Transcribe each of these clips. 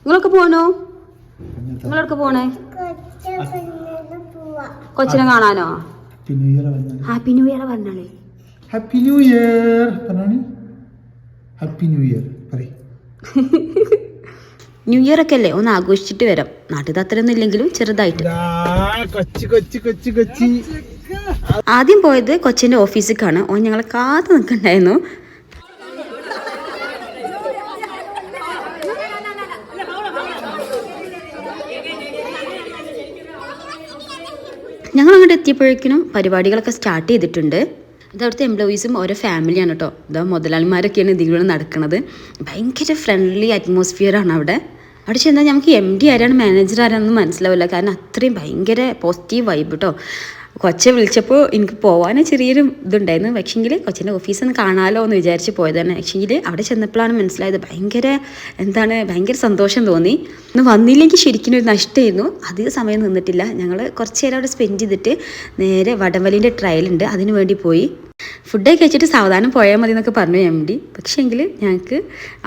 നിങ്ങളൊക്കെ പോണോ? നിങ്ങളൊക്കെ പോണേ? കൊച്ചിനെ കാണാനോ? ഹാപ്പി ന്യൂ ഇയർ പറഞ്ഞാളേ. ഹാപ്പി ന്യൂ ഇയർ പറഞ്ഞാണി. ഹാപ്പി ന്യൂ ഇയർ പറയ്. ന്യൂ ഇയർ ഒക്കെ അല്ലേ, ഒന്ന് ആഘോഷിച്ചിട്ട് വരാം. നാട്ടിൽ അത്രയൊന്നും ഇല്ലെങ്കിലും ചെറുതായിട്ട്. ആദ്യം പോയത് കൊച്ചിന്റെ ഓഫീസിലേക്കാണ്. ഓൻ ഞങ്ങളെ കാത്തു നിൽക്കണ്ടായിരുന്നു. ഞങ്ങൾ അങ്ങോട്ട് എത്തിയപ്പോഴേക്കും പരിപാടികളൊക്കെ സ്റ്റാർട്ട് ചെയ്തിട്ടുണ്ട്. ഇത് അവിടുത്തെ എംപ്ലോയീസും ഓരോ ഫാമിലിയാണ് കേട്ടോ. ഇതാ മുതലാളിമാരൊക്കെയാണ് ഇതിലൂടെ നടക്കുന്നത്. ഭയങ്കര ഫ്രണ്ട്ലി അറ്റ്മോസ്ഫിയറാണ് അവിടെ. അവിടെ ചെന്നാൽ നമുക്ക് MD ആരാണ് മാനേജർ ആരാണെന്ന് മനസ്സിലാവില്ല. കാരണം അത്രയും ഭയങ്കര പോസിറ്റീവ് വൈബ് കേട്ടോ. കൊച്ചെ വിളിച്ചപ്പോൾ എനിക്ക് പോകാൻ ചെറിയൊരു ഇതുണ്ടായിരുന്നു. പക്ഷേങ്കിൽ കൊച്ചിൻ്റെ ഓഫീസൊന്ന് കാണാമല്ലോ എന്ന് വിചാരിച്ച് പോയതാണ്. പക്ഷേങ്കിൽ അവിടെ ചെന്നപ്പോഴാണ് മനസ്സിലായത് ഭയങ്കര സന്തോഷം തോന്നി. ഇന്ന് വന്നില്ലെങ്കിൽ ശരിക്കും ഒരു നഷ്ടമായിരുന്നു. അധികം സമയം നിന്നിട്ടില്ല. ഞങ്ങൾ കുറച്ച് നേരം അവിടെ സ്പെൻഡ് ചെയ്തിട്ട് നേരെ വടംവലിൻ്റെ ട്രയൽ ഉണ്ട്, അതിന് വേണ്ടി പോയി. ഫുഡൊക്കെ കഴിച്ചിട്ട് സാവധാനം പോയാൽ മതി എന്നൊക്കെ പറഞ്ഞു MD. പക്ഷേങ്കിൽ ഞങ്ങൾക്ക്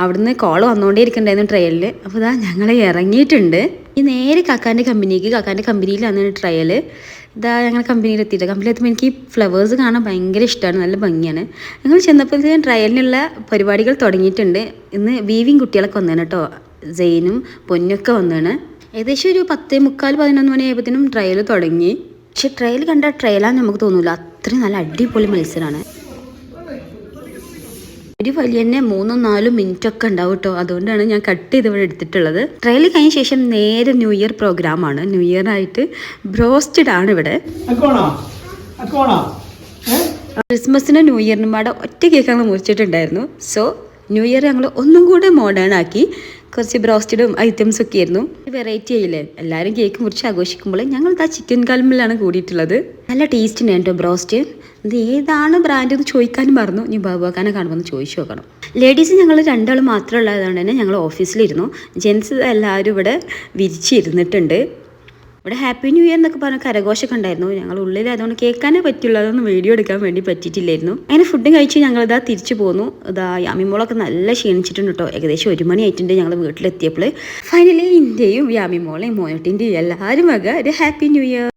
അവിടുന്ന് കോൾ വന്നുകൊണ്ടേ ഇരിക്കണ്ടായിരുന്നു ട്രയലിൽ. അപ്പോൾ ഇതാ ഞങ്ങൾ ഇറങ്ങിയിട്ടുണ്ട്. ഈ നേരെ കാക്കാൻ്റെ കമ്പനിയിലാണ് ട്രയൽ. ഇതാ ഞങ്ങൾ കമ്പനിയിൽ എത്തിയപ്പോൾ എനിക്ക് ഈ ഫ്ലവേഴ്സ് കാണാൻ ഭയങ്കര ഇഷ്ടമാണ്, നല്ല ഭംഗിയാണ്. ഞങ്ങൾ ചെന്നപ്പോഴത്തേക്കും ട്രയലിനുള്ള പരിപാടികൾ തുടങ്ങിയിട്ടുണ്ട്. ഇന്ന് വീവിങ് കുട്ടികളൊക്കെ വന്നതാണ് കേട്ടോ. സെയിനും പൊന്നൊക്കെ വന്നതാണ്. ഏകദേശം ഒരു 10:45-11 മണിയായപ്പോഴത്തേനും ട്രയൽ തുടങ്ങി. പക്ഷെ ട്രയൽ കണ്ട ട്രയലാന്ന് നമുക്ക് തോന്നില്ല, അത്രയും നല്ല അടിപൊളി മത്സരമാണ്. ഒരു വലിയ തന്നെ 3-4 മിനിറ്റൊക്കെ ഉണ്ടാവും കേട്ടോ. അതുകൊണ്ടാണ് ഞാൻ കട്ട് ചെയ്ത് ഇവിടെ എടുത്തിട്ടുള്ളത്. ട്രയൽ കഴിഞ്ഞ ശേഷം നേരെ ന്യൂ ഇയർ പ്രോഗ്രാമാണ്. ന്യൂ ഇയർ ആയിട്ട് ബ്രോസ്റ്റഡ് ആണ് ഇവിടെ. ക്രിസ്മസിനും ന്യൂ ഇയറിനും പാടെ ഒറ്റ കേക്ക് ഞങ്ങൾ മുറിച്ചിട്ടുണ്ടായിരുന്നു. സോ ന്യൂ ഇയർ ഞങ്ങൾ ഒന്നും കൂടെ മോഡേൺ ആക്കി. കുറച്ച് ബ്രോസ്റ്റഡും ഐറ്റംസും ഒക്കെ ആയിരുന്നു. വെറൈറ്റി ആയില്ലേ, എല്ലാവരും കേക്ക് മുറിച്ച് ആഘോഷിക്കുമ്പോൾ ഞങ്ങൾ ഇതാ ചിക്കൻ കാൽമിലാണ് കൂടിയിട്ടുള്ളത്. നല്ല ടേസ്റ്റ് ഉണ്ട് കേട്ടോ ബ്രോസ്റ്റ്. ഇത് ഏതാണ് ബ്രാൻഡ് എന്ന് ചോദിക്കാനും പറഞ്ഞു. ഇനി ബാബുക്കാനെ കാണുമ്പോൾ ചോദിച്ചു നോക്കണം. ലേഡീസ് ഞങ്ങൾ 2 ആൾ മാത്രമുള്ളതുകൊണ്ട് തന്നെ ഞങ്ങൾ ഓഫീസിലിരുന്നു. ജെൻസ് എല്ലാവരും ഇവിടെ വിരിച്ചിരുന്നിട്ടുണ്ട്. ഇവിടെ ഹാപ്പി ന്യൂ ഇയർ എന്നൊക്കെ പറഞ്ഞ കരഘോഷമൊക്കെ ഉണ്ടായിരുന്നു. ഞങ്ങൾ ഉള്ളിലായതുകൊണ്ട് കേൾക്കാനേ പറ്റുള്ളൂ, അതൊന്നും വീഡിയോ എടുക്കാൻ വേണ്ടി പറ്റിയിട്ടില്ലായിരുന്നു. അങ്ങനെ ഫുഡും കഴിച്ച് ഞങ്ങളിതാ തിരിച്ചു പോന്നു. ഇതാ യാമിമോളൊക്കെ നല്ല ക്ഷീണിച്ചിട്ടുണ്ട് കേട്ടോ. ഏകദേശം 1 മണി ആയിട്ടുണ്ട് ഞങ്ങൾ വീട്ടിലെത്തിയപ്പോൾ. ഫൈനലി ഇന്ത്യയും യാമിമോളെയും മോനോട്ടിൻ്റെയും എല്ലാവരും വക ഒരു ഹാപ്പി ന്യൂ ഇയർ.